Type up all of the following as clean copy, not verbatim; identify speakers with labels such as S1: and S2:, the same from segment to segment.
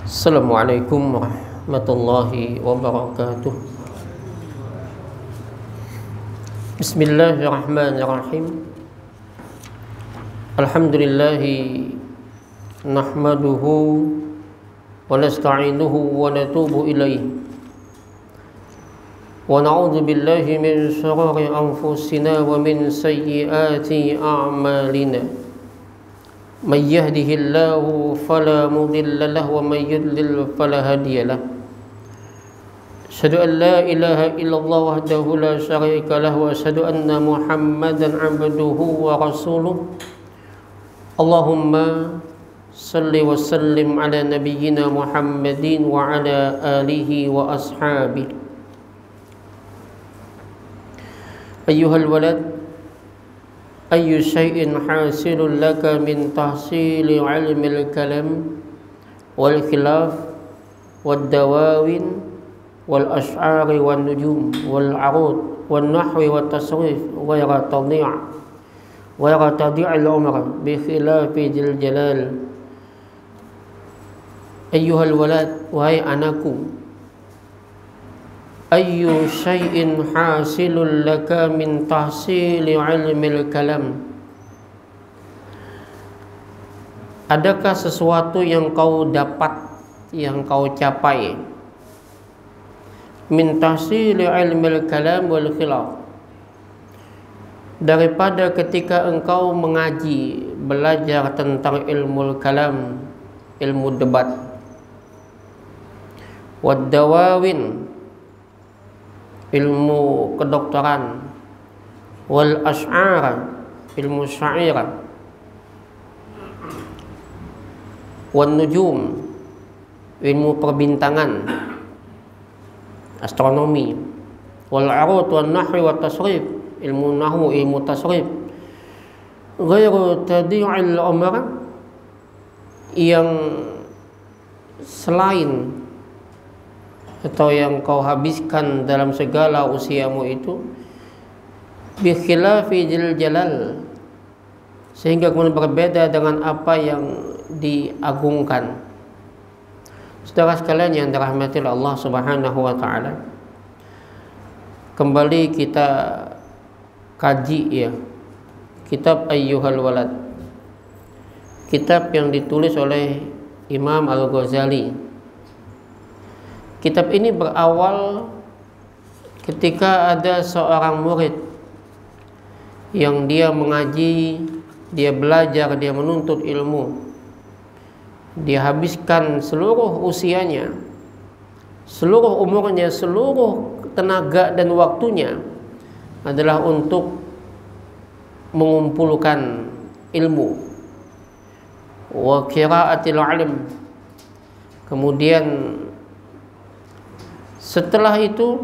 S1: Assalamualaikum warahmatullahi wabarakatuh. Bismillahirrahmanirrahim. Alhamdulillahi nahmaduhu wa nasta'inuhu wa natubu ilayhi wa na'udzu billahi min shururi anfusina wa min sayyiati a'malina. من يهده الله فلا مضل له ومن يضلل فلا هادي له. أشهد أن لا إله إلا الله وحده لا شريك له وأشهد أن محمدا عبده ورسوله. اللهم صل وسلم على نبينا محمد وعلى آله وأصحابه. أيها الولد، أي شيء حاصل لك من تحصيل علم الكلام والخلاف والدواوين والأشعار والنجوم والعروض والنحو والتصريف غير تضيع العمر بخلاف ذي الجلال. أيها الولد، وهي anakku, ayyu syai'in hasilul laka min tahsili ilmil kalam. Adakah sesuatu yang kau dapat, yang kau capai, min tahsili ilmil kalam wal khilaf, daripada ketika engkau mengaji, belajar tentang ilmu kalam, ilmu debat, wad dawawin, ilmu kedokteran, wal ash'ar, ilmu syair, wan nujum, ilmu perbintangan, astronomi, wal arut wan nahwi wat tasrif, ilmu nahwu, ilmu tasrif, ghairu tadi'il umr, yang selain atau yang kau habiskan dalam segala usiamu itu, bi khilafi dzil jalal, sehingga kemudian berbeda dengan apa yang diagungkan. Saudara sekalian yang dirahmati Allah Subhanahu wa taala, kembali kita kaji ya kitab Ayyuhal Walad, kitab yang ditulis oleh Imam Al-Ghazali. Kitab ini berawal ketika ada seorang murid yang dia mengaji, dia belajar, dia menuntut ilmu. Dia habiskan seluruh usianya, seluruh umurnya, seluruh tenaga dan waktunya adalah untuk mengumpulkan ilmu wa qiraatil ilm. Kemudian setelah itu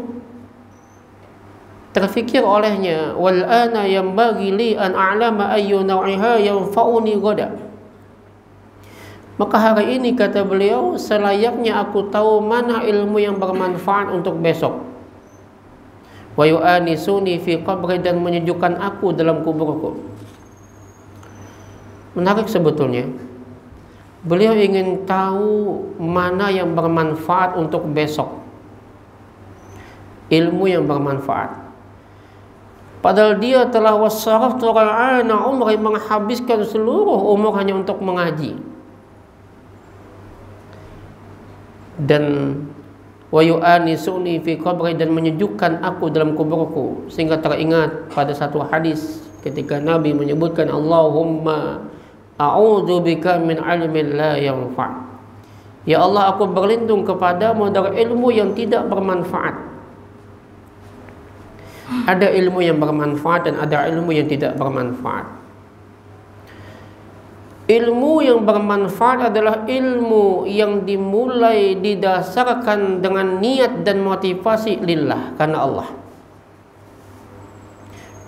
S1: terfikir olehnya, wal ana yanbaghi li an a'lama ayyu naw'iha yanfa'uni ghada. Maka hari ini, kata beliau, selayaknya aku tahu mana ilmu yang bermanfaat untuk besok. Wa yu'anisuni fi qabri, dan menyejukkan aku dalam kuburku. Menarik sebetulnya. Beliau ingin tahu mana yang bermanfaat untuk besok, ilmu yang bermanfaat. Padahal dia telah wasaraftu ra'ana umri, menghabiskan seluruh umur hanya untuk mengaji. Dan wa yu'anisuni fi qabri, dan menyejukkan aku dalam kuburku. Sehingga teringat pada satu hadis ketika Nabi menyebutkan, Allahumma a'udzu bika min ilmin la yanfa'. Ya Allah, aku berlindung kepadamu dari ilmu yang tidak bermanfaat. Ada ilmu yang bermanfaat dan ada ilmu yang tidak bermanfaat. Ilmu yang bermanfaat adalah ilmu yang dimulai, didasarkan dengan niat dan motivasi lillah, karena Allah.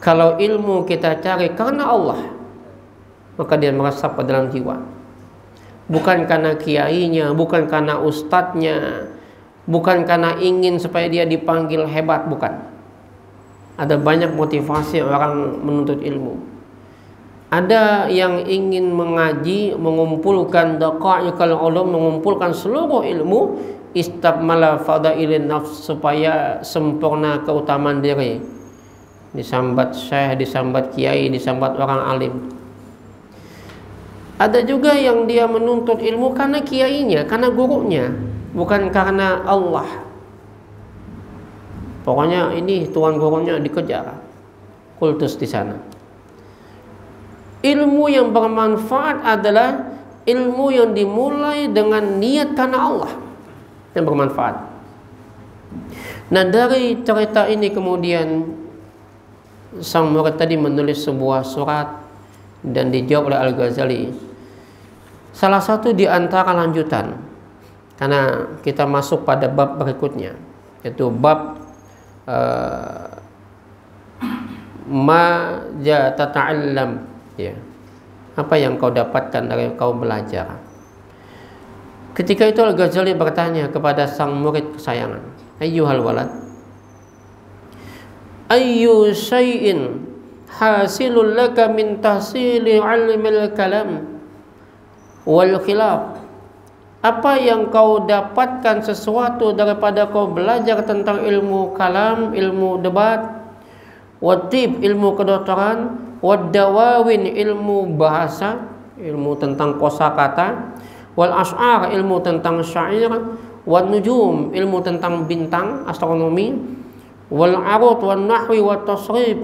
S1: Kalau ilmu kita cari karena Allah, maka dia meresap ke dalam jiwa. Bukan karena kiainya, bukan karena ustadznya, bukan karena ingin supaya dia dipanggil hebat, bukan. Ada banyak motivasi orang menuntut ilmu. Ada yang ingin mengaji, mengumpulkan daqaiqul ulum, mengumpulkan seluruh ilmu, istakmala fadailin nafs, supaya sempurna keutamaan diri. Disambat syekh, disambat kiai, disambat orang alim. Ada juga yang dia menuntut ilmu karena kiainya, karena gurunya, bukan karena Allah. Pokoknya ini tuan gurunya dikejar, kultus di sana. Ilmu yang bermanfaat adalah ilmu yang dimulai dengan niat karena Allah, yang bermanfaat. Nah, dari cerita ini kemudian sang murid tadi menulis sebuah surat dan dijawab oleh Al-Ghazali. Salah satu di antara lanjutan, karena kita masuk pada bab berikutnya, yaitu bab ma ja tata'allam, ya, apa yang kau dapatkan dari kau belajar. Ketika itu Al-Ghazali bertanya kepada sang murid kesayangan, ayyuhal walad, ayyu syai'in hasilul laka min tahsili ilmil kalam wal khilaf. Apa yang kau dapatkan sesuatu daripada kau belajar tentang ilmu kalam, ilmu debat, watib, ilmu kedokteran, wadawawin, ilmu bahasa, ilmu tentang kosakata, wal ash'ar, ilmu tentang syair, wan nujum, ilmu tentang bintang, astronomi, wal arut, wan nahwi, wat tasrif,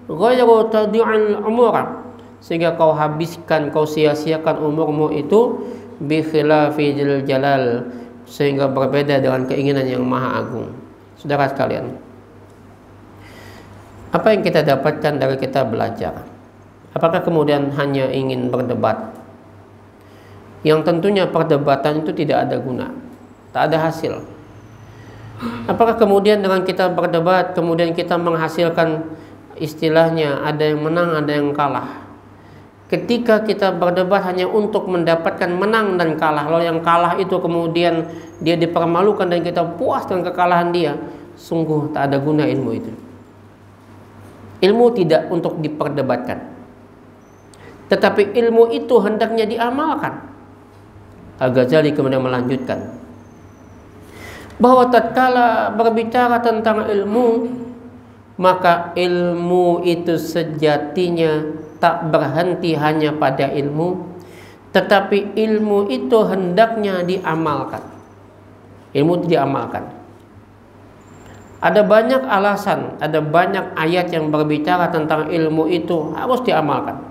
S1: ghairu tadi'il umur, sehingga kau habiskan, kau sia-siakan umurmu itu bi khilafi jalal, sehingga berbeda dengan keinginan yang maha agung. Saudara sekalian, apa yang kita dapatkan dari kita belajar? Apakah kemudian hanya ingin berdebat? Yang tentunya perdebatan itu tidak ada guna, tak ada hasil. Apakah kemudian dengan kita berdebat kemudian kita menghasilkan, istilahnya, ada yang menang, ada yang kalah? Ketika kita berdebat hanya untuk mendapatkan menang dan kalah, lalu yang kalah itu kemudian dia dipermalukan dan kita puas dengan kekalahan dia, sungguh tak ada guna ilmu itu. Ilmu tidak untuk diperdebatkan, tetapi ilmu itu hendaknya diamalkan. Al-Ghazali kemudian melanjutkan bahwa tatkala berbicara tentang ilmu, maka ilmu itu sejatinya tak berhenti hanya pada ilmu, tetapi ilmu itu hendaknya diamalkan. Ilmu itu diamalkan. Ada banyak alasan, ada banyak ayat yang berbicara tentang ilmu itu harus diamalkan.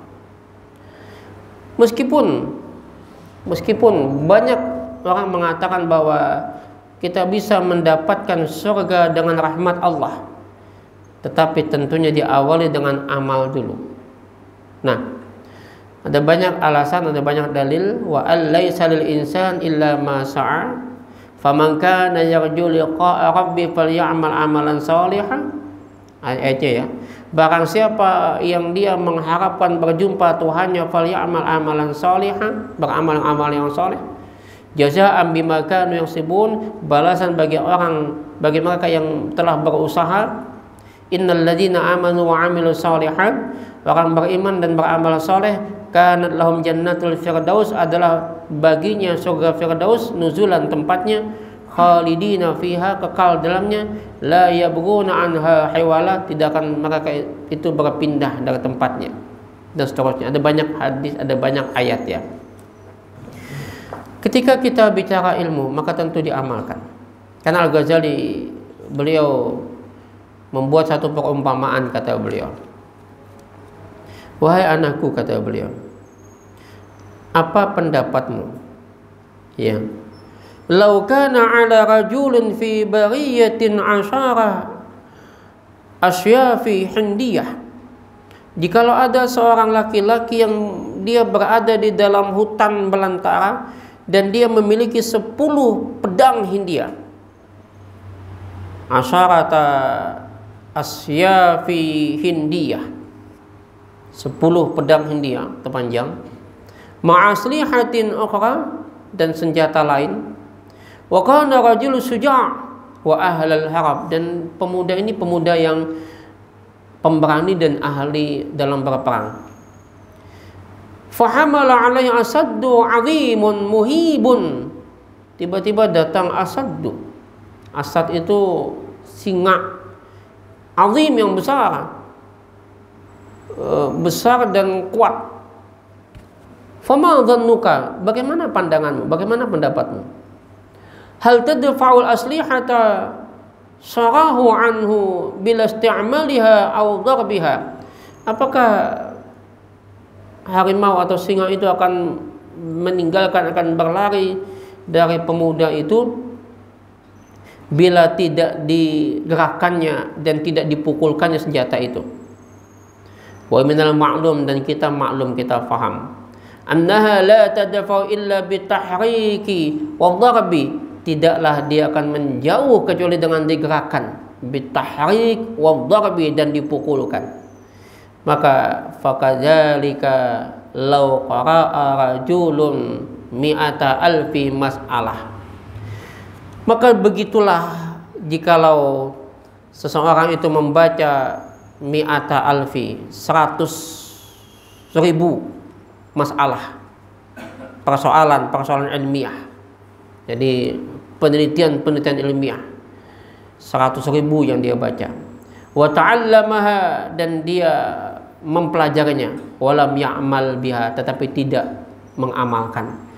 S1: Meskipun banyak orang mengatakan bahwa kita bisa mendapatkan surga dengan rahmat Allah, tetapi tentunya diawali dengan amal dulu. Nah, ada banyak alasan, ada banyak dalil. Wa allaisa lil insan illa ma sa'a, faman kana yarju liqa'a rabbi falyamal amalan shalihan. Ayatnya ya. Barang siapa yang dia mengharapkan berjumpa Tuhannya, falyamal amalan shalihan, beramal amal yang saleh. Jazaa'an bima kanu yaksibun, balasan bagi mereka yang telah berusaha. Innal ladzina amanu wa 'amilus shalihat, orang beriman dan beramal saleh, kanat lahum jannatul firdaus, adalah baginya surga firdaus, nuzulan tempatnya, khalidina fiha, kekal dalamnya, la yabghuna anha hiwala, tidak akan mereka itu berpindah dari tempatnya, dan seterusnya. Ada banyak hadis, ada banyak ayat ya. Ketika kita bicara ilmu, maka tentu diamalkan. Karena Al-Ghazali, beliau membuat satu perumpamaan, kata beliau. Wahai anakku, kata beliau, apa pendapatmu? Ya. Lau kana ala rajulin fi bariyatin asyara asyafi hindiyah. Jikalau ada seorang laki-laki yang dia berada di dalam hutan belantara dan dia memiliki 10 pedang Hindia. Asyarata asyafi hindiyah, 10 pedang Hindia terpanjang, ma'aslihatin ukhra, dan senjata lain, wa kana rajul suja' wa ahlal harab, dan pemuda ini pemuda yang pemberani dan ahli dalam berperang. Fahamala alaihi asaddu azimun muhibun. Tiba-tiba datang asaddu. Asad itu singa azim yang besar, besar dan kuat. Fama dhannuka, bagaimana pandanganmu, bagaimana pendapatmu? Hal tadfa'ul aslihata sarahu anhu bila isti'maliha aw darbiha. Apakah harimau atau singa itu akan meninggalkan, akan berlari dari pemuda itu bila tidak digerakkannya dan tidak dipukulkannya senjata itu? Wa minal ma'lum, dan kita maklum, kita faham, annaha la tadfa'u illa bitahriki wa dharbi, tidaklah dia akan menjauh kecuali dengan digerakkan, bitahrik wa dharbi, dan dipukulkan. Maka fakadzalika law qara'a rajulun mi'ata alfi mas'alah, maka begitulah jikalau seseorang itu membaca mi'ata alfi, 100.000 masalah, persoalan ilmiah. Jadi penelitian ilmiah 100.000 yang dia baca. Wa ta'allamaha, dan dia mempelajarinya. Walam ya'mal biha, tetapi tidak mengamalkan.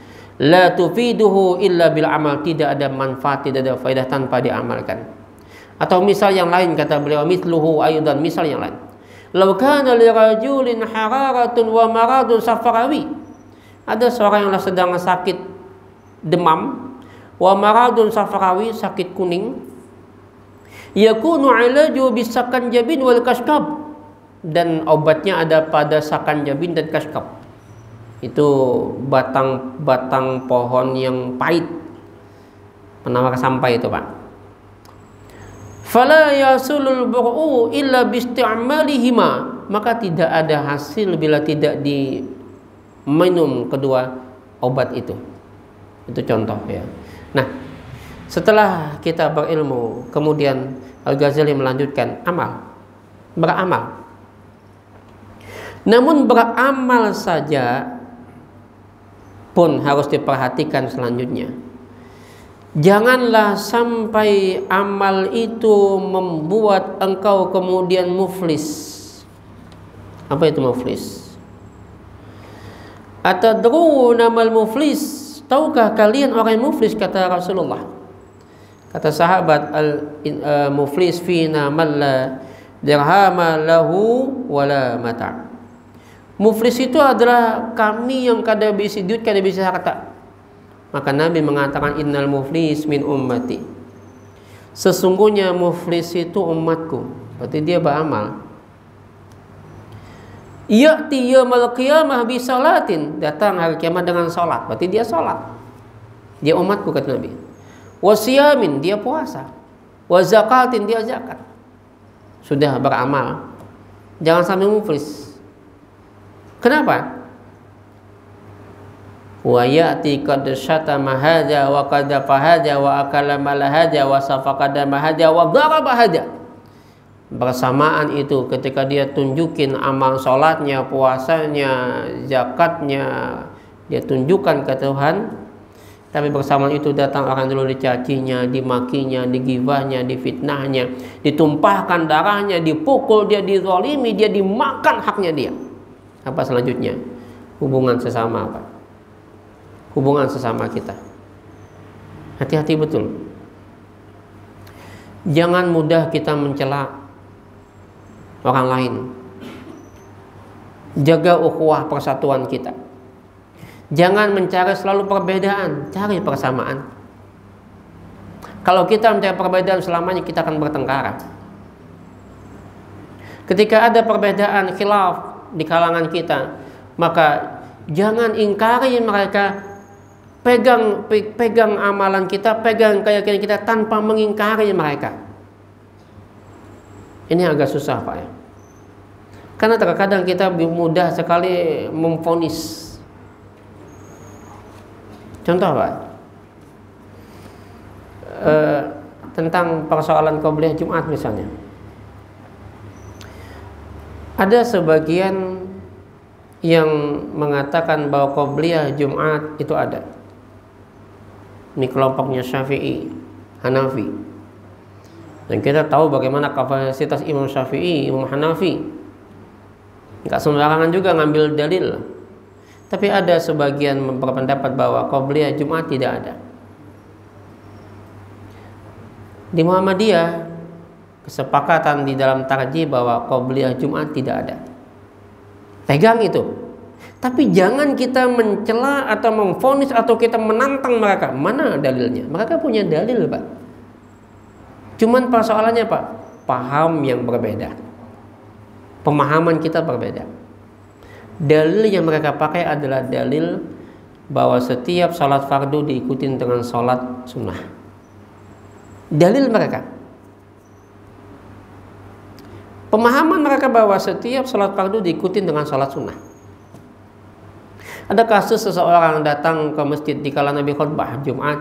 S1: La tufiduhu illa bil amal, tidak ada manfaat, tidak ada faedah tanpa diamalkan. Atau misal yang lain, kata beliau, mithluhu aydan, misal yang lain. Law kana li rajulin hararatun wa maradun safarawi, ada seorang yang sedang sakit demam, wa maradun safarawi, sakit kuning, yakunu ilaju bisakanjabin wal kashkab, dan obatnya ada pada sakanjabin dan kashkab. Itu batang pohon yang pahit, penawar sampah itu, Pak. Fala yasulul bur'u illa bisti'malihima, maka tidak ada hasil bila tidak diminum kedua obat itu. Itu contoh ya. Nah, setelah kita berilmu, kemudian Al-Ghazali melanjutkan beramal. Namun beramal saja pun harus diperhatikan selanjutnya. Janganlah sampai amal itu membuat engkau kemudian muflis. Apa itu muflis? Atadruna mal muflis? Tahukah kalian orang yang muflis, kata Rasulullah? Kata sahabat, al-muflis fina man la dirhama lahu wala mata'. Muflis itu adalah kami yang kada bisa duit, kada bisa harta. Maka Nabi mengatakan, innal muflis min ummati, sesungguhnya muflis itu umatku. Berarti dia beramal. Ya'ti yaumil qiyamah bi salatin, datang hari kiamat dengan salat. Berarti dia salat. Dia umatku, kata Nabi. Wa siyamin, dia puasa. Wa zakatin, dia zakat. Sudah beramal. Jangan sampai muflis. Kenapa? Wa ya'ti qad syatama hadza wa qadhafa hadza wa akala mal hadza wa safaqa dama hadza wa daraba hadza. Bersamaan itu ketika dia tunjukin amal sholatnya, puasanya, zakatnya, dia tunjukkan ke Tuhan. Tapi bersamaan itu datang orang dulu, dicacinya, dimakinya, digibahnya, difitnahnya, ditumpahkan darahnya, dipukul dia, dizalimi dia, dimakan haknya dia. Apa selanjutnya? Hubungan sesama, Pak. Hubungan sesama kita. Hati-hati betul. Jangan mudah kita mencela orang lain. Jaga ukhuwah persatuan kita. Jangan mencari selalu perbedaan, cari persamaan. Kalau kita mencari perbedaan selamanya, kita akan bertengkar. Ketika ada perbedaan khilaf di kalangan kita, maka jangan ingkari mereka. Pegang amalan kita, pegang keyakinan kita tanpa mengingkari mereka. Ini agak susah, Pak ya. Karena terkadang kita mudah sekali memvonis. Contoh, Pak, tentang persoalan qobliyah Jumat misalnya. Ada sebagian yang mengatakan bahwa qobliyah Jumat itu ada. Ini kelompoknya Syafi'i, Hanafi. Dan kita tahu bagaimana kapasitas Imam Syafi'i, Imam Hanafi. Enggak sembarangan juga ngambil dalil. Tapi ada sebagian berpendapat bahwa qobliyah Jumat tidak ada. Di Muhammadiyah kesepakatan di dalam tarjih bahwa qobliyah Jumat tidak ada. Pegang itu. Tapi jangan kita mencela atau memvonis atau kita menantang mereka. Mana dalilnya? Mereka punya dalil, Pak. Cuman persoalannya, Pak, paham yang berbeda. Pemahaman kita berbeda. Dalil yang mereka pakai adalah dalil bahwa setiap sholat fardu diikutin dengan sholat sunnah. Dalil mereka. Pemahaman mereka bahwa setiap sholat fardu diikutin dengan sholat sunnah. Ada kasus seseorang datang ke masjid di kala Nabi khutbah Jumat.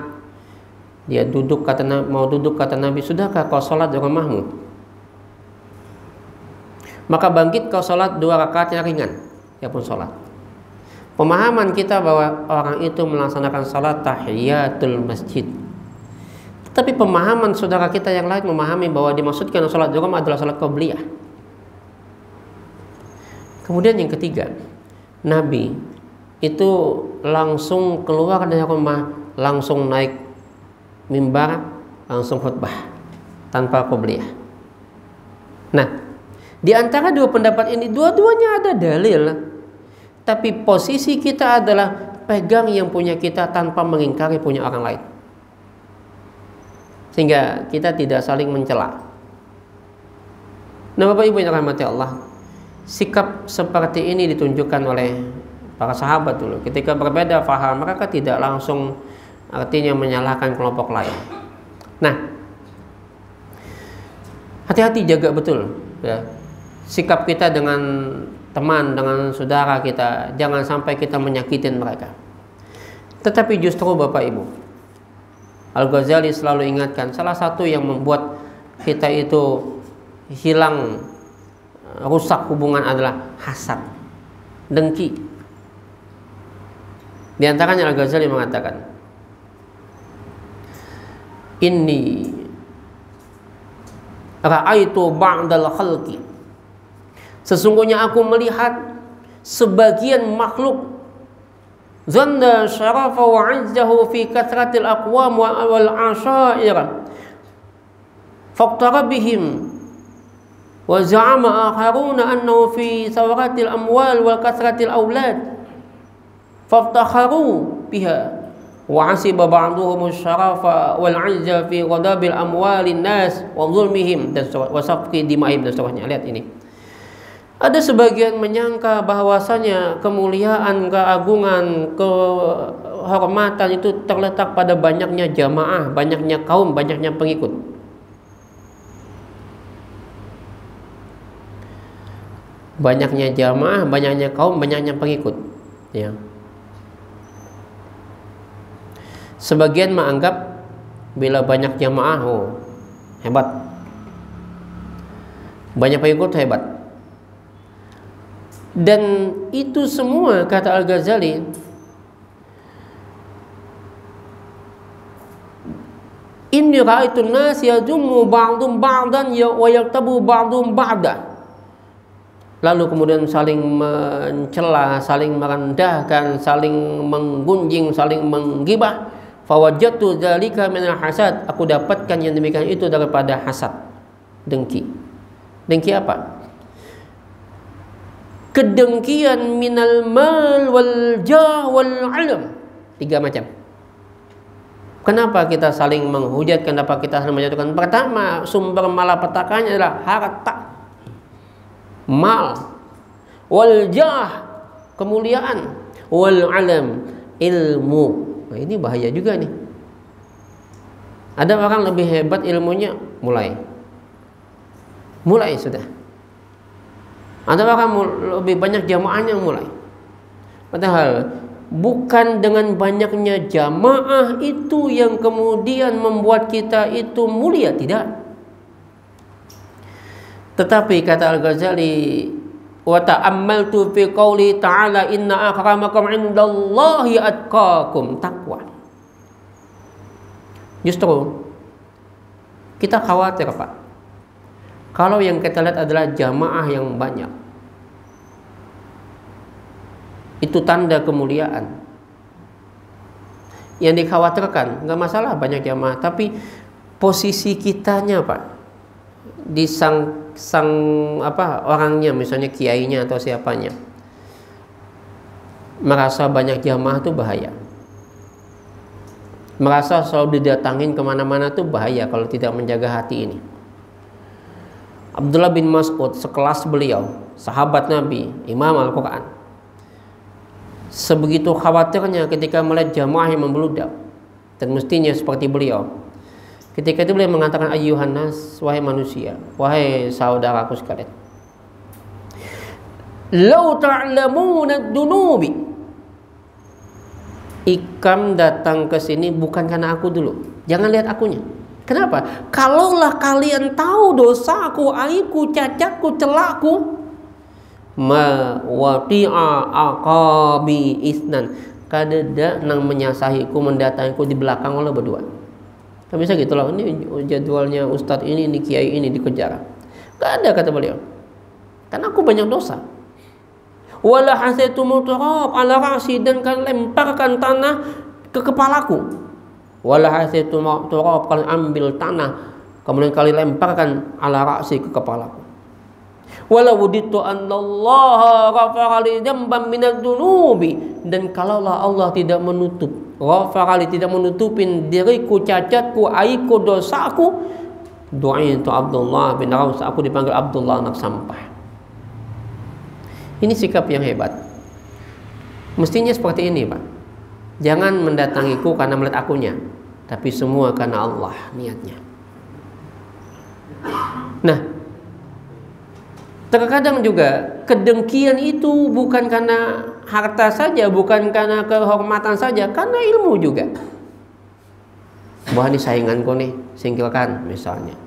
S1: Dia duduk, mau duduk, kata Nabi, sudahkah kau sholat di rumahmu? Maka bangkit kau sholat 2 rakaat yang ringan. Dia pun sholat. Pemahaman kita bahwa orang itu melaksanakan sholat tahiyatul masjid. Tapi pemahaman saudara kita yang lain memahami bahwa dimaksudkan sholat di rumah adalah sholat qobliyah. Kemudian yang ketiga, Nabi itu langsung keluar dari rumah, langsung naik mimbar, langsung khutbah tanpa qobliyah. Nah, di antara dua pendapat ini dua-duanya ada dalil. Tapi posisi kita adalah pegang yang punya kita tanpa mengingkari punya orang lain. Sehingga kita tidak saling mencela. Nah, Bapak Ibu yang dirahmati Allah, sikap seperti ini ditunjukkan oleh para sahabat dulu. Ketika berbeda faham, mereka tidak langsung artinya menyalahkan kelompok lain. Nah, hati-hati, jaga betul ya, sikap kita dengan teman, dengan saudara kita. Jangan sampai kita menyakitin mereka. Tetapi justru Bapak Ibu, Al-Ghazali selalu ingatkan, salah satu yang membuat kita itu hilang, rusak hubungan adalah hasad, dengki. Di antaranya Al-Ghazali mengatakan, inni ra'aitu ba'dal khalqi, sesungguhnya aku melihat sebagian makhluk zanna syarafa wa 'izzahu fi kathratil aqwam wal 'ashair faqtara bihim wa za'ama akharuna annahu fi sawratil amwal wal kathratil aulad faftakharu biha wa 'asiba ba'duhum syarafa wal 'izza fi ghadabil amwalin nas wa zulmihim dan wa safqi dima'ihim dan seterusnya. Lihat ini. Ada sebagian menyangka bahwasanya kemuliaan, keagungan, kehormatan itu terletak pada banyaknya jamaah, banyaknya kaum, banyaknya pengikut. Banyaknya jamaah, banyaknya kaum, banyaknya pengikut. Ya. Sebagian menganggap bila banyak jamaah, oh hebat, banyak pengikut hebat. Dan itu semua, kata Al-Ghazali, inni ra'aitun nas yajummu ba'dhum ba'dan wa yaktabu ba'dhum ba'da. Lalu kemudian saling mencela, saling merendahkan, saling menggunjing, saling menggibah. Fawajadtu dzalika minal hasad. Aku dapatkan yang demikian itu daripada hasad, dengki. Dengki apa? Kedengkian minal mal wal jah wal ilm. 3 macam. Kenapa kita saling menghujat? Kenapa kita saling menjatuhkan? Pertama, sumber malapetakannya adalah harta, mal, wal jah, kemuliaan, wal alam, ilmu. Nah, ini bahaya juga nih. Ada orang lebih hebat ilmunya, mulai sudah. Ada orang lebih banyak jamaahnya, mulai. Padahal bukan dengan banyaknya jamaah itu yang kemudian membuat kita itu mulia, tidak. Tetapi kata Al-Ghazali, wa ta'ammaltu fi qouli ta'ala inna akramakum 'indallahi atqakum, takwa. Justru kita khawatir, Pak, kalau yang kita lihat adalah jamaah yang banyak. Itu tanda kemuliaan. Yang dikhawatirkan, nggak masalah banyak jamaah, tapi posisi kitanya, Pak, di sang orangnya, misalnya kiainya atau siapanya, merasa banyak jamaah itu bahaya. Merasa selalu didatangin kemana-mana itu bahaya kalau tidak menjaga hati ini. Abdullah bin Mas'ud sekelas beliau, sahabat Nabi, Imam Al-Quran, sebegitu khawatirnya ketika melihat jamaah yang membludak, dan mestinya seperti beliau. Ketika itu beliau mengatakan, ayyuhan nas, wahai manusia, wahai saudaraku sekalian, lau ta'lamuna dunubi, Ikam datang ke sini bukan karena aku dulu. Jangan lihat akunya. Kenapa? Kalaulah kalian tahu dosaku, aibku, cacatku, celakku, ma wati'a aqabi isnan, kadeda nang menyasahiku, mendatangiku di belakang oleh berdua. Kan bisa gitu loh, ini jadwalnya ustadz ini kiai ini dikejar. Gak ada, kata beliau. Karena aku banyak dosa. Wala hasaitumul turab ala ra'si, dan kalian lemparkan tanah ke kepalaku. Wala hasaitumul turab, kalian ambil tanah kemudian kalian lemparkan ala ra'si, ke kepalaku. Wala wuditu annallaha ghafara li dzamban minadz dzunubi, dan kalaulah Allah tidak menutup, ghafara li, tidak menutupin diriku, cacatku, aibku, dosaku, du'aitu Abdullah bin Raus, aku dipanggil Abdullah anak sampah. Ini sikap yang hebat. Mestinya seperti ini, Pak. Jangan mendatangiku karena melihat akunya, tapi semua karena Allah niatnya. Nah, terkadang juga kedengkian itu bukan karena harta saja, bukan karena kehormatan saja, karena ilmu juga. Wah, ini sainganku nih, singkirkan misalnya.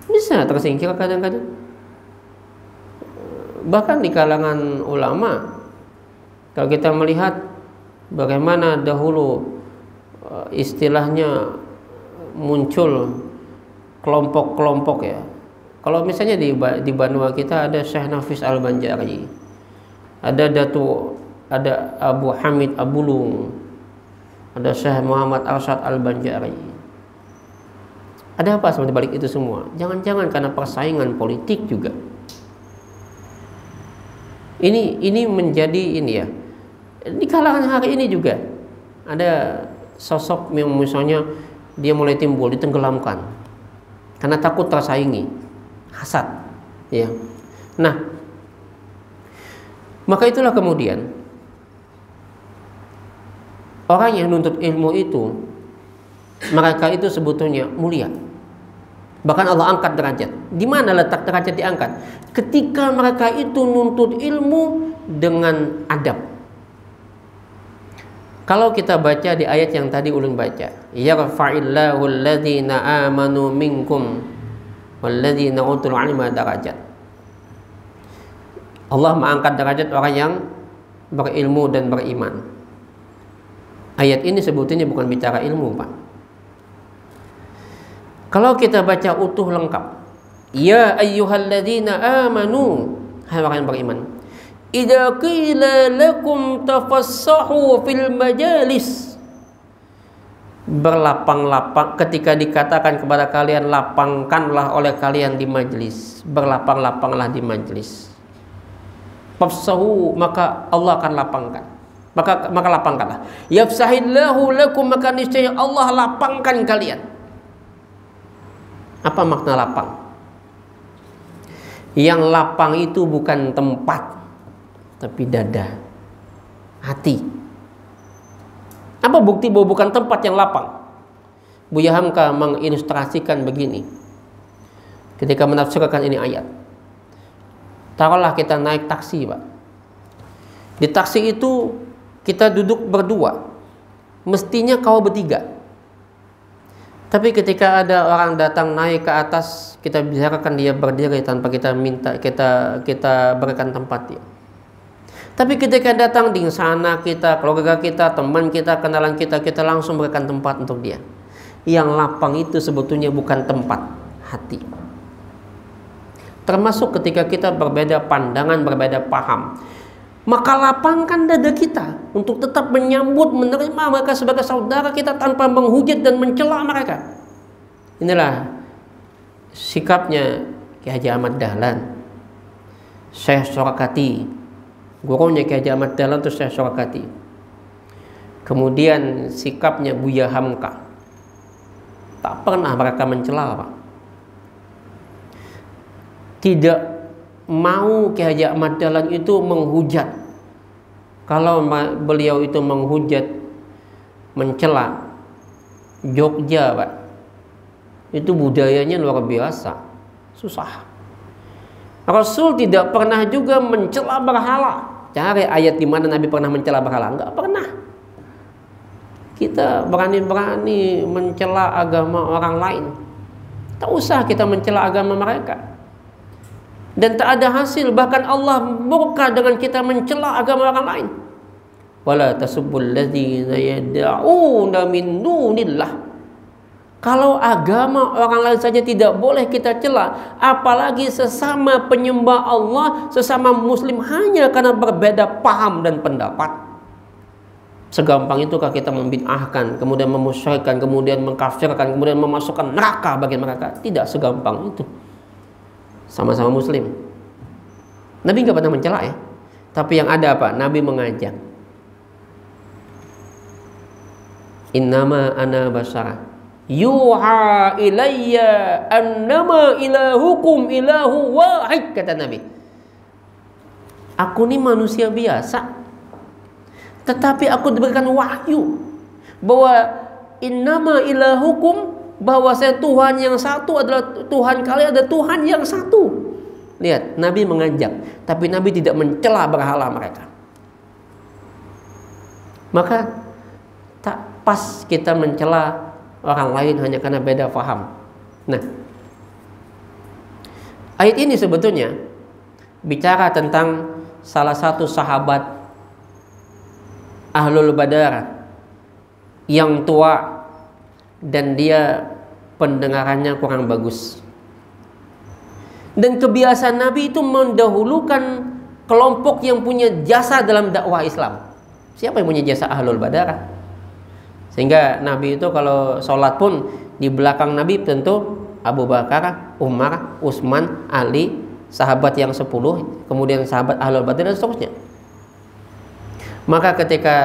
S1: Bisa tersingkir kadang-kadang. Bahkan di kalangan ulama, kalau kita melihat bagaimana dahulu istilahnya muncul kelompok-kelompok ya. Kalau misalnya di Banua kita ada Syekh Nafis Al-Banjari, ada Abu Hamid Abulung, ada Syekh Muhammad Arsyad Al-Banjari. Ada apa seperti balik itu semua? Jangan-jangan karena persaingan politik juga. Ini menjadi ini ya. Di kalangan hari ini juga ada sosok yang misalnya dia mulai timbul, ditenggelamkan karena takut tersaingi, hasad, ya. Nah, maka itulah kemudian orang yang nuntut ilmu itu, mereka itu sebetulnya mulia. Bahkan Allah angkat derajat. Di mana letak derajat diangkat? Ketika mereka itu nuntut ilmu dengan adab. Kalau kita baca di ayat yang tadi ulun baca, yarfa'illahu alladhina amanu minkum walladzina utul 'ilma darajat. Allah mengangkat derajat orang yang berilmu dan beriman. Ayat ini sebetulnya bukan bicara ilmu, Pak. Kalau kita baca utuh lengkap, ya ayyuhalladzina amanu, hai orang yang beriman, idza qila lakum tafassahu fil majalis, berlapang-lapang, ketika dikatakan kepada kalian lapangkanlah oleh kalian di majlis, berlapang-lapanglah di majlis. Fafsahu, maka Allah akan lapangkan. Maka lapangkanlah. Yafsahillahu lakum, maka niscaya Allah lapangkan kalian. Apa makna lapang? Yang lapang itu bukan tempat, tapi dada, hati. Apa bukti bahwa bukan tempat yang lapang? Buya Hamka mengilustrasikan begini ketika menafsirkan ini ayat. Taruhlah kita naik taksi, Pak. Di taksi itu kita duduk berdua, mestinya kau bertiga. Tapi ketika ada orang datang naik ke atas, kita biarkan dia berdiri tanpa kita minta, kita berikan tempat dia. Tapi ketika datang di sana, kita, keluarga kita, teman kita, kenalan kita langsung berikan tempat untuk dia. Yang lapang itu sebetulnya bukan tempat, hati. Termasuk ketika kita berbeda pandangan, berbeda paham, maka lapangkan dada kita untuk tetap menyambut, menerima mereka sebagai saudara kita tanpa menghujat dan mencela mereka. Inilah sikapnya Ki Haji Ahmad Dahlan, Syekh Sorakati, gurunya Ki Haji Ahmad Dahlan itu Syekh Sorakati. Kemudian sikapnya Buya Hamka, tak pernah mereka mencela, Pak. Tidak mau Ki Haji Ahmad Dahlan itu menghujat. Kalau beliau itu menghujat, mencela, Jogja, Pak, itu budayanya luar biasa, susah. Rasul tidak pernah juga mencela berhala. Cari ayat di mana Nabi pernah mencela berhala? Enggak pernah. Kita berani-berani mencela agama orang lain. Tak usah kita mencela agama mereka. Dan tak ada hasil, bahkan Allah murka dengan kita mencela agama orang lain. Wala tasubbul ladzina yad'una min dunillah. Kalau agama orang lain saja tidak boleh kita cela, apalagi sesama penyembah Allah, sesama muslim hanya karena berbeda paham dan pendapat. Segampang itukah kita membid'ahkan, kemudian memusyrikkan, kemudian mengkafirkan, kemudian memasukkan neraka bagi mereka? Tidak segampang itu. Sama-sama muslim. Nabi nggak pernah mencela ya. Tapi yang ada apa? Nabi mengajak. Innama ana basara yuha ilayya annama ilahukum ilahu wahid, kata Nabi. Aku ini manusia biasa, tetapi aku diberikan wahyu bahwa innama ilahukum, bahwa saya Tuhan yang satu adalah Tuhan kalian, ada Tuhan yang satu. Lihat, Nabi mengajak, tapi Nabi tidak mencela berhala mereka. Maka tak pas kita mencela orang lain hanya karena beda paham. Nah, ayat ini sebetulnya bicara tentang salah satu sahabat Ahlul Badar yang tua dan dia pendengarannya kurang bagus. Dan kebiasaan Nabi itu mendahulukan kelompok yang punya jasa dalam dakwah Islam. Siapa yang punya jasa? Ahlul Badar. Sehingga Nabi itu kalau sholat pun di belakang Nabi tentu Abu Bakar, Umar, Utsman, Ali, sahabat yang 10, kemudian sahabat Ahlul Badar dan seterusnya. Maka ketika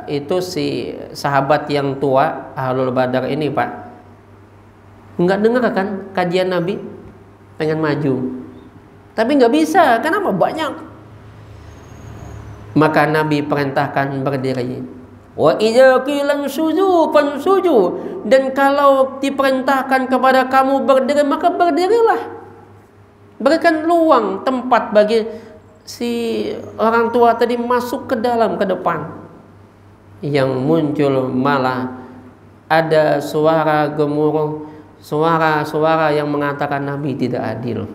S1: itu si sahabat yang tua Ahlul Badar ini, Pak, nggak dengar kan kajian Nabi, pengen maju, tapi nggak bisa. Kenapa? Banyak. Maka Nabi perintahkan berdiri. Wa idza qila suju fansuju, dan kalau diperintahkan kepada kamu berdiri, maka berdirilah. Berikan luang, tempat bagi si orang tua tadi masuk ke dalam, ke depan. Yang muncul malah ada suara gemuruh, suara-suara yang mengatakan Nabi tidak adil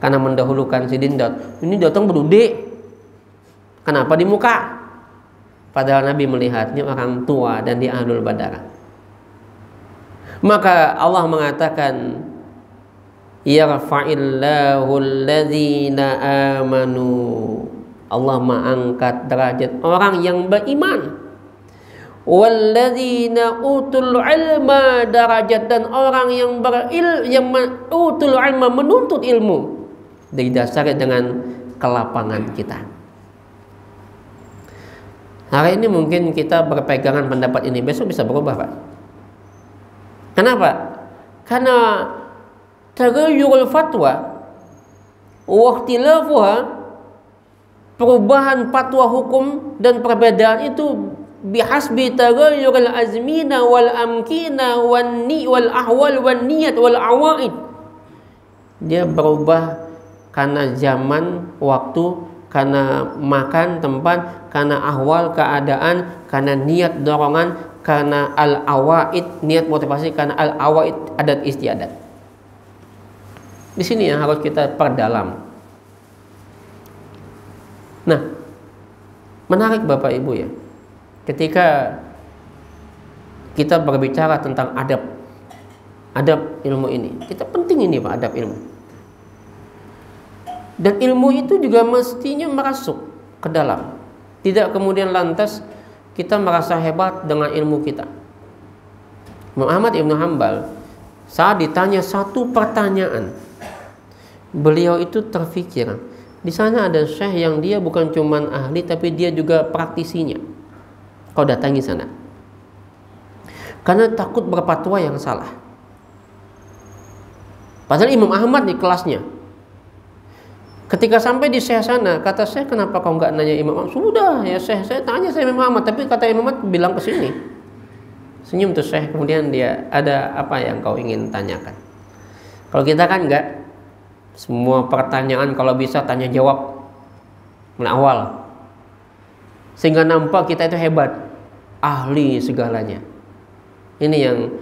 S1: karena mendahulukan si Dindat. Ini datang berduduk, kenapa di muka? Padahal Nabi melihatnya orang tua dan di Ahlul Badar. Maka Allah mengatakan, yarfa'illahu alladhina amanu. Allah mengangkat derajat orang yang beriman. Walladzina utul ilma darajat, dan orang yang utul ilma menuntut ilmu didasari dengan kelapangan kita. Hari ini mungkin kita berpegangan pendapat ini, besok bisa berubah, Pak. Kenapa? Karena taghayyurul fatwa wa ikhtilafuha, perubahan fatwa hukum dan perbedaan itu bihasbi taghayyuril azmina wal amkina wal ahwal wan niyat wal awaid. Dia berubah karena zaman, waktu, karena makan, tempat, karena ahwal, keadaan, karena niat, dorongan, karena al-awaid, niat motivasi karena al-awaid, adat istiadat. Di sini yang harus kita perdalam. Nah, menarik Bapak Ibu ya, ketika kita berbicara tentang adab ilmu ini, kita penting ini Pak, adab ilmu. Dan ilmu itu juga mestinya merasuk ke dalam, tidak kemudian lantas kita merasa hebat dengan ilmu kita. Imam Ahmad Ibn Hanbal saat ditanya satu pertanyaan, beliau itu terfikir, di sana ada syekh yang dia bukan cuman ahli tapi dia juga praktisinya. Kau datangi sana, karena takut berfatwa yang salah. Padahal Imam Ahmad di kelasnya. Ketika sampai di syekh sana, kata syekh, kenapa kau nggak nanya Imam Ahmad? Sudah ya syekh, saya tanya saya Imam Ahmad, tapi kata Imam Ahmad bilang ke sini. Senyum tuh syekh, kemudian dia, ada apa yang kau ingin tanyakan? Kalau kita kan enggak, semua pertanyaan kalau bisa tanya jawab mulai awal, sehingga nampak kita itu hebat, ahli segalanya. Ini yang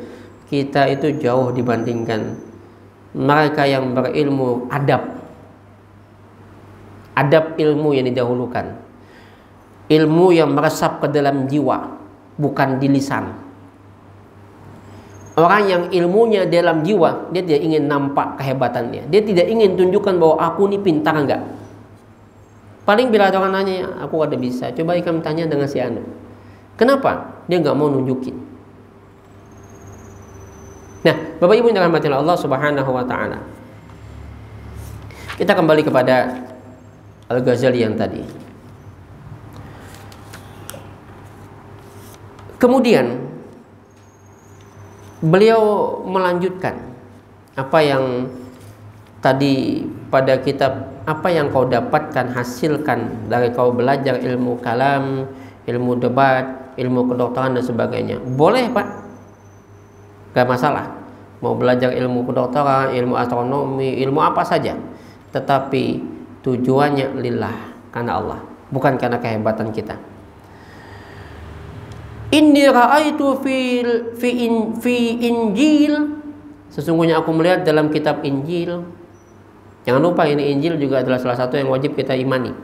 S1: kita itu jauh dibandingkan mereka yang berilmu adab ilmu yang didahulukan, ilmu yang meresap ke dalam jiwa, bukan di lisan. Orang yang ilmunya dalam jiwa, dia tidak ingin nampak kehebatannya, dia tidak ingin tunjukkan bahwa aku ini pintar, enggak. Paling bila ada orang nanya, aku ada bisa, coba kamu tanya dengan si Anu. Kenapa? Dia nggak mau nunjukin. Nah, Bapak Ibu yang dirahmati Allah Subhanahu wa taala. Kita kembali kepada Al-Ghazali yang tadi. Kemudian beliau melanjutkan apa yang tadi pada kitab, apa yang kau dapatkan, hasilkan dari kau belajar ilmu kalam, ilmu debat, ilmu kedokteran dan sebagainya. Boleh Pak, gak masalah. Mau belajar ilmu kedokteran, ilmu astronomi, ilmu apa saja, tetapi tujuannya lillah, karena Allah, bukan karena kehebatan kita. Inni ra'aitu fi Injil, sesungguhnya aku melihat dalam kitab Injil. Jangan lupa ini Injil juga adalah salah satu yang wajib kita imani.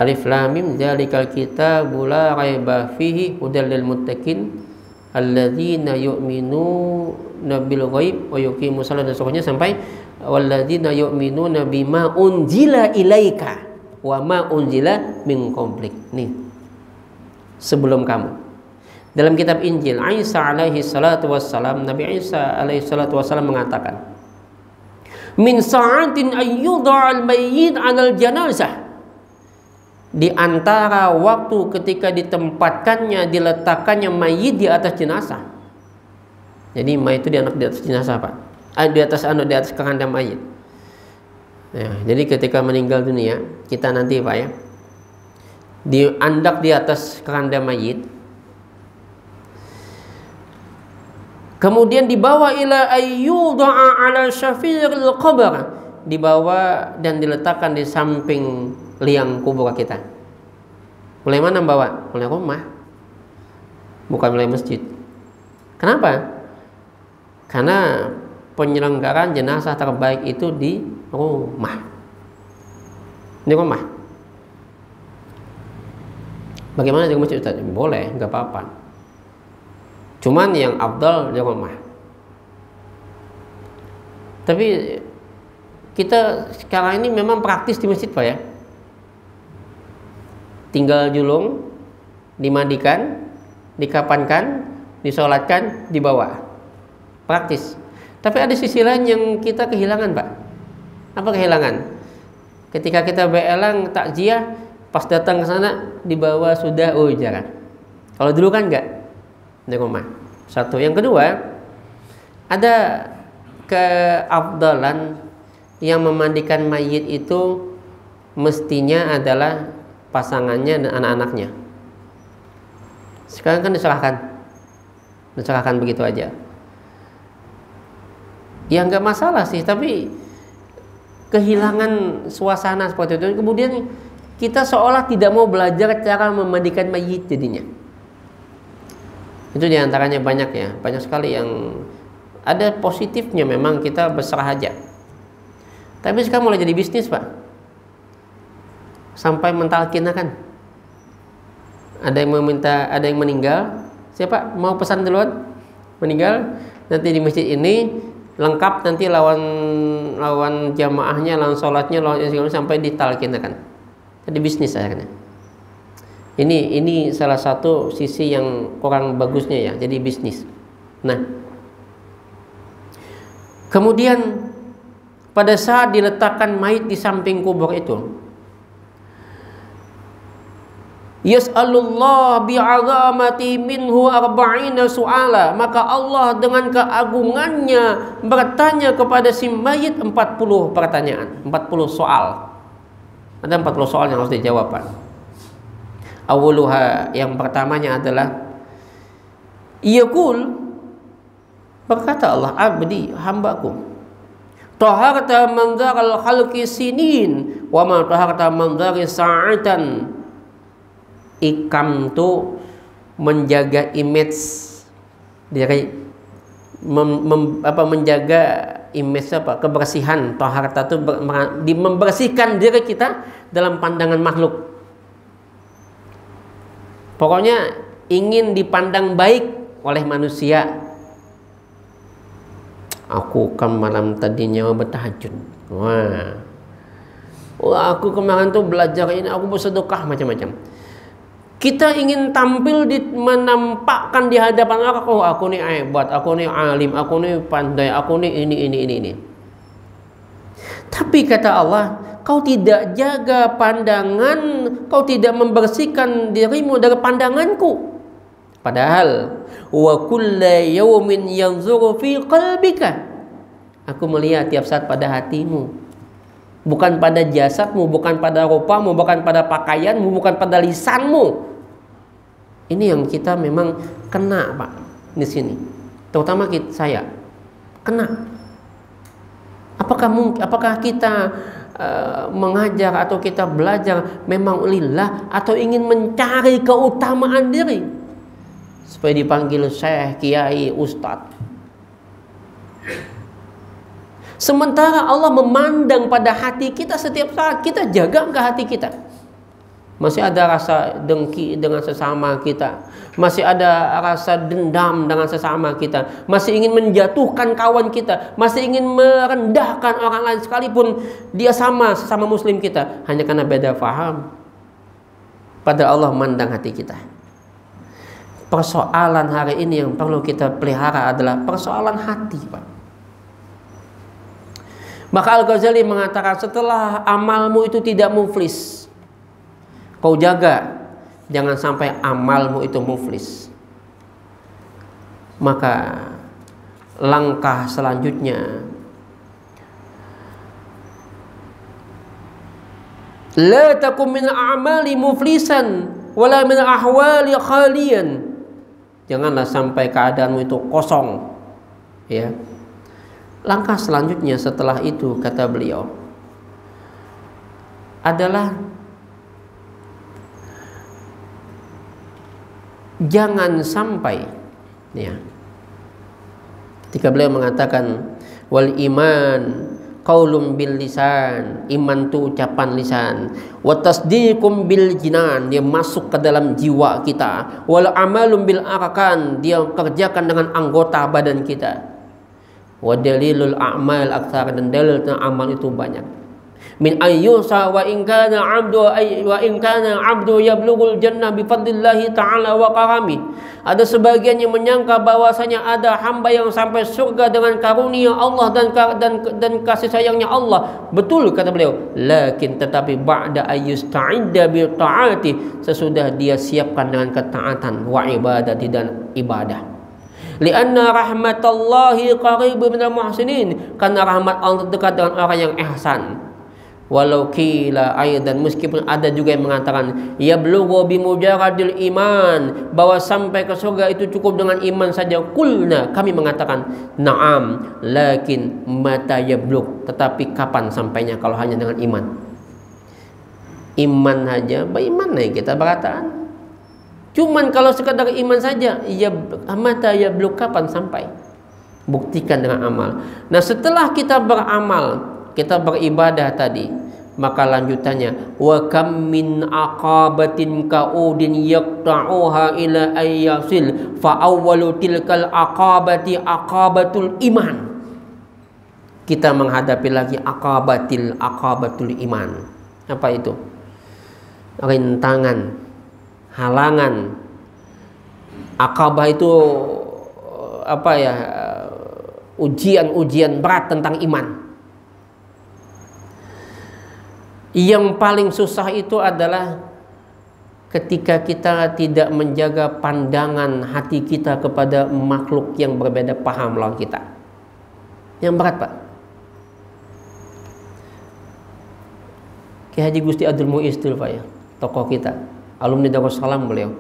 S1: Alif Lam Mim dzalikal kitabu la raiba fihi hudal lil muttaqin alladzina yu'minuna bil ghaib wa yuqimus shalah dan seterusnya sampai walladzina yu'minuna bima unzila ilaika wa ma unzila min qablik. Nih, sebelum kamu. Dalam kitab Injil, Isa alaihi salatu wassalam, Nabi Isa alaihi salatu wassalam mengatakan, min sa'atin ayyudha'al mayyit 'alal janazah. Di antara waktu ketika ditempatkannya, diletakkannya mayit di atas jenazah. Jadi mayit itu dianak di atas jenazah Pak, di atas keranda mayit. Ya, jadi ketika meninggal dunia kita nanti Pak ya, diandak di atas keranda mayit, kemudian dibawa ila ayyuda'a ala syafiril qabr, dibawa dan diletakkan di samping liang kubur kita. Mulai mana bawa? Mulai rumah, bukan mulai masjid. Kenapa? Karena penyelenggaraan jenazah terbaik itu di rumah. Di rumah. Bagaimana di masjid Ustaz? Boleh, nggak apa-apa. Cuman yang afdal di rumah. Tapi kita sekarang ini memang praktis di masjid Pak ya. Tinggal julung, dimandikan, dikapankan, disolatkan, dibawa. Praktis. Tapi ada sisi lain yang kita kehilangan Pak. Apa kehilangan? Ketika kita berelang takziah, pas datang ke sana dibawa sudah, oh jarang. Kalau dulu kan enggak, di rumah. Satu. Yang kedua, ada keafdalan yang memandikan mayit itu mestinya adalah pasangannya dan anak-anaknya. Sekarang kan diserahkan begitu aja. Ya nggak masalah sih, tapi kehilangan suasana seperti itu. Kemudian kita seolah tidak mau belajar cara memandikan mayit jadinya. Itu diantaranya banyak ya, banyak sekali yang ada positifnya, memang kita berserah aja. Tapi sekarang mulai jadi bisnis Pak, sampai mentalkinakan. Ada yang meminta, ada yang meninggal, siapa mau pesan duluan meninggal, nanti di masjid ini lengkap, nanti lawan jamaahnya, lawan sholatnya, lawan sampai ditalkinakan. Jadi bisnis akhirnya. Ini salah satu sisi yang kurang bagusnya ya, jadi bisnis. Nah, kemudian pada saat diletakkan mayit di samping kubur itu, yas'alullah bi'azamati minhu arba'ina su'ala, maka Allah dengan keagungannya bertanya kepada si mayit 40 pertanyaan, 40 soal. Ada 40 soal yang harus dijawab Pak. Awwaluha, yang pertamanya adalah yaqul, berkata Allah, abdi, hambaku, taharta manzaral khalqi sinin wa ma taharta manzari sa'atan. Ikam tu menjaga image dari menjaga image kebersihan. Taharta itu membersihkan diri kita dalam pandangan makhluk. Pokoknya ingin dipandang baik oleh manusia. Aku kan malam tadinya bertahajud. Wah, aku kemarin tuh belajar ini, aku bersedekah macam-macam. Kita ingin tampil menampakkan di hadapan orang, oh aku nih hebat, aku nih alim, aku nih pandai, aku nih ini. Tapi kata Allah, kau tidak jaga pandangan, kau tidak membersihkan dirimu dari pandanganku. Padahal wa kulla yawmin yanzuru fi qalbika, aku melihat tiap saat pada hatimu, bukan pada jasadmu, bukan pada rupamu, bukan pada pakaianmu, bukan pada lisanmu. Ini yang kita memang kena Pak di sini, terutama saya kena. Apakah kita mengajar atau kita belajar memang lillah atau ingin mencari keutamaan diri supaya dipanggil syekh, kiai, ustadz? Sementara Allah memandang pada hati kita setiap saat. Kita jaga ke hati kita? Masih ada rasa dengki dengan sesama kita, masih ada rasa dendam dengan sesama kita, masih ingin menjatuhkan kawan kita, masih ingin merendahkan orang lain sekalipun dia sesama muslim kita, hanya karena beda faham. Padahal Allah memandang hati kita. Persoalan hari ini yang perlu kita pelihara adalah persoalan hati Pak. Maka Al-Ghazali mengatakan, setelah amalmu itu tidak muflis, kau jaga jangan sampai amalmu itu muflis. Maka langkah selanjutnya, la takum min a'mali muflisan wala min ahwali khalian. Janganlah sampai keadaanmu itu kosong, ya. Langkah selanjutnya setelah itu, kata beliau, adalah jangan sampai, ya, ketika beliau mengatakan wal iman qaulun bil lisan, iman itu ucapan lisan, wa tasdiqum bil jinan, dia masuk ke dalam jiwa kita, wal amalum bil arkan, dia kerjakan dengan anggota badan kita, wa dalilul a'mal aktsar, dan dalil tentang amal itu banyak. Min ayyusa wa in kana 'abdu yablughul jannah bi fadlillahi ta'ala wa karami. Ada sebagian yang menyangka bahwasanya ada hamba yang sampai surga dengan karunia Allah dan kasih sayangnya Allah. Betul kata beliau, lakin tetapi ba'da ayyusta'idda bi ta'ati, sesudah dia siapkan dengan ketaatan, wa ibadati, dan ibadah. Lianna rahmatallahi qaribun minal muhsinin, karena rahmat Allah dekat dengan orang yang ihsan. Walau kila aidan, meskipun ada juga yang mengatakan yablughu bimujaradil iman, bahwa sampai ke surga itu cukup dengan iman saja. Qulna, kami mengatakan na'am, lakin mata yablugh, tetapi kapan sampainya kalau hanya dengan iman? Iman saja, bagaimana kita berataan? Cuman kalau sekadar iman saja, ya mata ya belum kapan sampai? Buktikan dengan amal. Nah, setelah kita beramal, kita beribadah tadi, maka lanjutannya wa kam min aqabatin kaudin yaqta'uha ila ayyasil fa awwalu tilkal aqabati aqabatul iman. Kita menghadapi lagi aqabatul iman. Apa itu? Rintangan, halangan. Aqabah itu apa ya? Ujian-ujian berat tentang iman. Yang paling susah itu adalah ketika kita tidak menjaga pandangan hati kita kepada makhluk yang berbeda paham lawan kita. Yang berat, Pak. Kiai Haji Gusti Abdul Muiz dulu, Pak, ya, tokoh kita, alumni Darussalam beliau.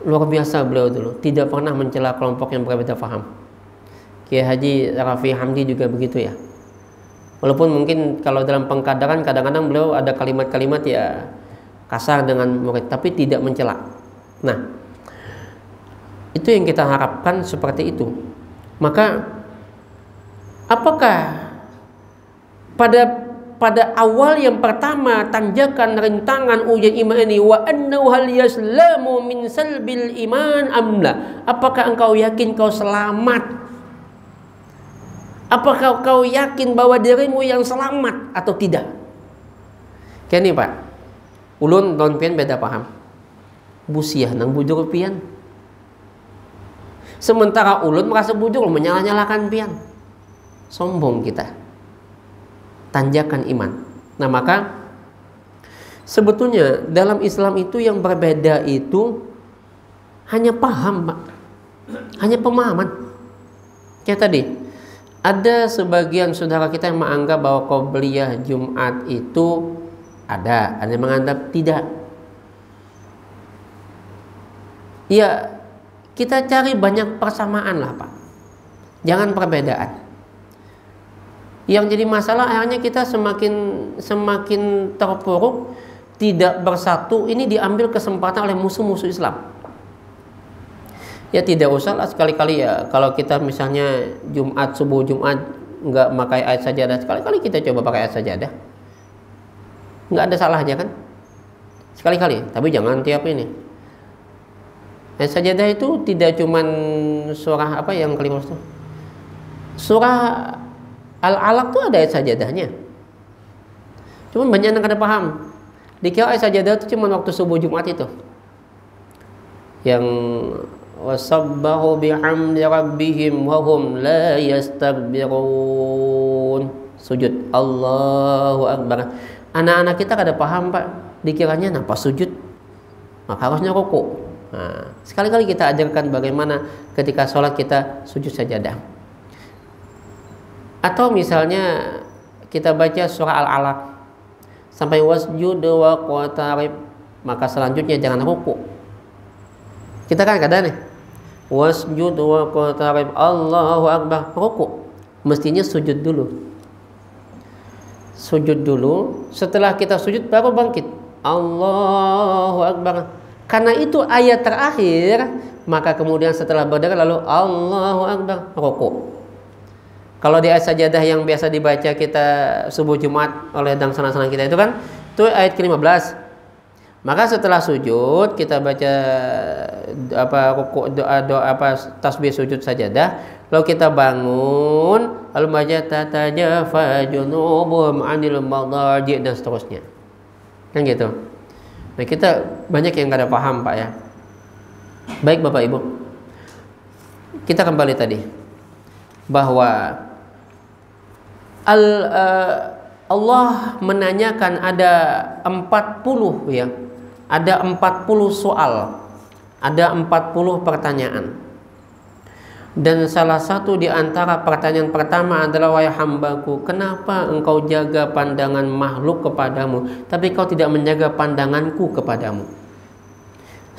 S1: Luar biasa beliau dulu, tidak pernah mencela kelompok yang berbeda paham. Kiai Haji Rafi Hamdi juga begitu, ya. Walaupun mungkin kalau dalam pengkadaran kadang-kadang beliau ada kalimat-kalimat ya kasar dengan murid, tapi tidak mencela. Nah, itu yang kita harapkan seperti itu. Maka apakah pada awal yang pertama tanjakan rintangan ujian iman ini wa annahu hal yaslamu min salbil iman amla, apakah engkau yakin kau selamat? Apakah kau yakin bahwa dirimu yang selamat atau tidak? Kini, Pak, ulun don pian beda paham. Busiah nang bujur pian. Sementara ulun merasa bujur menyalah-nyalakan pian. Sombong kita. Tanjakan iman. Nah, maka sebetulnya dalam Islam itu yang berbeda itu hanya paham, Pak. Hanya pemahaman. Kayak tadi, ada sebagian saudara kita yang menganggap bahwa qobliyah Jumat itu ada yang menganggap tidak. Ya, kita cari banyak persamaan lah, Pak. Jangan perbedaan. Yang jadi masalah akhirnya kita semakin terpuruk, tidak bersatu. Ini diambil kesempatan oleh musuh-musuh Islam. Ya tidak usah lah sekali-kali ya, kalau kita misalnya subuh Jumat nggak pakai ayat sajadah, sekali-kali kita coba pakai ayat sajadah, nggak ada salahnya kan, sekali-kali. Tapi jangan tiap ini. Ayat sajadah itu tidak cuman surah apa yang kelima itu, surah Al-Alaq tuh ada ayat sajadahnya. Cuman banyak yang kada paham, dikira ayat sajadah itu cuma waktu subuh Jumat itu, yang wasabbahu bihamdi rabbihim wa hum la yastakbirun, sujud Allahu Akbar. Anak-anak kita kada paham, Pak, dikiranya napa sujud, maka harusnya rukuk. Nah, sekali-kali kita ajarkan bagaimana ketika sholat kita sujud sajadah. Atau misalnya kita baca surah Al-Alaq sampai wasjud wa qatarib, maka selanjutnya jangan rukuk. Kita kan kadang nih wasjud wa qatarib Allahu Akbar, rukuk. Mestinya sujud dulu. Sujud dulu, setelah kita sujud baru bangkit Allahu Akbar. Karena itu ayat terakhir, maka kemudian setelah berdiri lalu Allahu Akbar, rukuk. Kalau di ayat sajadah yang biasa dibaca kita subuh Jumat oleh dangsalan kita itu kan, itu ayat ke-15. Maka setelah sujud kita baca rukuk, doa tasbih sujud sajadah, lalu kita bangun lalu baca tatajafa junubuhum 'anil madaji' dan seterusnya. Kan gitu. Nah, kita banyak yang enggak ada paham, Pak, ya. Baik Bapak Ibu. Kita kembali tadi bahwa Allah menanyakan ada 40 ya. Ada 40 soal, ada 40 pertanyaan. Dan salah satu di antara pertanyaan pertama adalah, wahai hambaku, kenapa engkau jaga pandangan makhluk kepadamu, tapi kau tidak menjaga pandanganku kepadamu?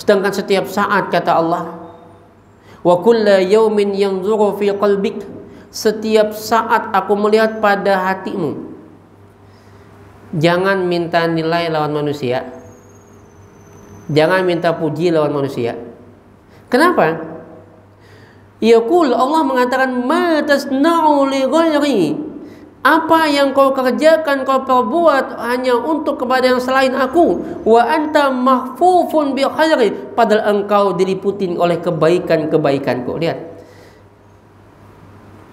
S1: Sedangkan setiap saat, kata Allah, wa kulla yaumin yanzuru fi qalbik, setiap saat aku melihat pada hatimu. Jangan minta nilai lawan manusia. Jangan minta puji lawan manusia. Kenapa? Yaqul, Allah mengatakan ma tasna'u li ghairi. Apa yang kau kerjakan, kau perbuat hanya untuk kepada yang selain aku. Wa anta mahfufun bi khairi. Padahal engkau diliputi oleh kebaikan-kebaikanku. Lihat.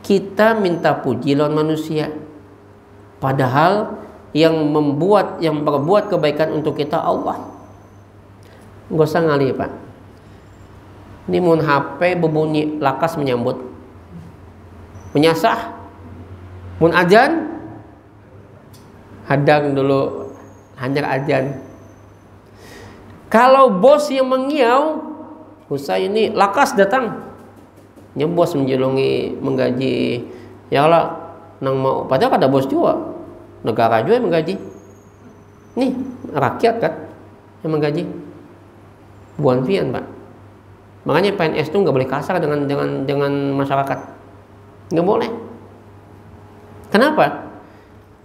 S1: Kita minta puji lawan manusia. Padahal yang berbuat kebaikan untuk kita Allah. Nggak usah ngali, Pak. Ini mun HP berbunyi lakas menyambut. Menyasah. Mun ajan hadang dulu, hajar ajan. Kalau bos yang mengiau, usai ini lakas datang. Nya bos menjelungi menggaji. Ya Allah, nang mau padahal ada bos juga. Negara juga yang menggaji. Nih, rakyat kan yang menggaji. Buan pian, Pak. Makanya PNS itu nggak boleh kasar dengan masyarakat. Nggak boleh. Kenapa?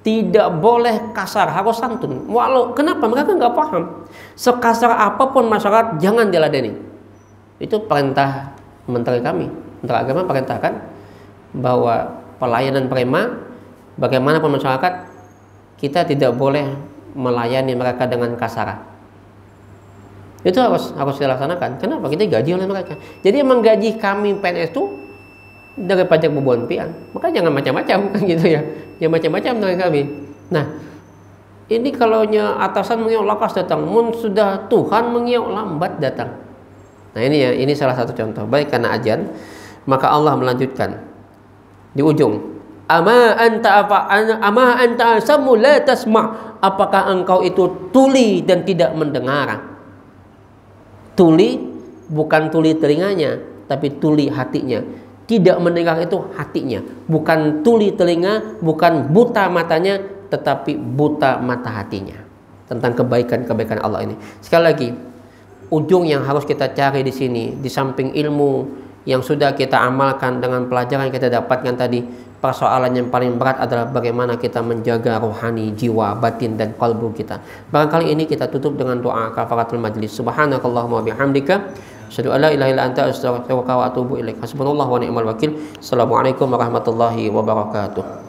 S1: Tidak boleh kasar, harus santun. Kenapa? Mereka nggak paham. Sekasar apapun masyarakat jangan diladeni. Itu perintah menteri kami, Menteri Agama perintahkan bahwa pelayanan prima, bagaimanapun masyarakat, kita tidak boleh melayani mereka dengan kasar. Itu harus dilaksanakan. Kenapa? Kita gaji oleh mereka. Jadi yang menggaji kami PNS itu dari pajak bebuan pian. Maka jangan macam-macam kan gitu ya. Jangan macam-macam dengan kami. Nah, ini kalau atasan mengiau lakas datang, mun sudah Tuhan mengiau lambat datang. Nah, ini salah satu contoh. Baik karena ajan, maka Allah melanjutkan di ujung. Ama anta asamu la tasma'. Apakah engkau itu tuli dan tidak mendengar? Tuli bukan tuli telinganya, tapi tuli hatinya. Tidak mendengar itu hatinya, bukan tuli telinga, bukan buta matanya, tetapi buta mata hatinya tentang kebaikan-kebaikan Allah ini. Sekali lagi, ujung yang harus kita cari di sini, di samping ilmu yang sudah kita amalkan dengan pelajaran yang kita dapatkan tadi, persoalan yang paling berat adalah bagaimana kita menjaga rohani, jiwa, batin dan kalbu kita. Barangkali ini kita tutup dengan doa kafaratul majlis. Subhanakallahumma bihamdika asyhadu an la ilaha illa anta astaghfiruka wa atubu ilaik. Hasbunallahu wa ni'mal wakil. Assalamualaikum warahmatullahi wabarakatuh.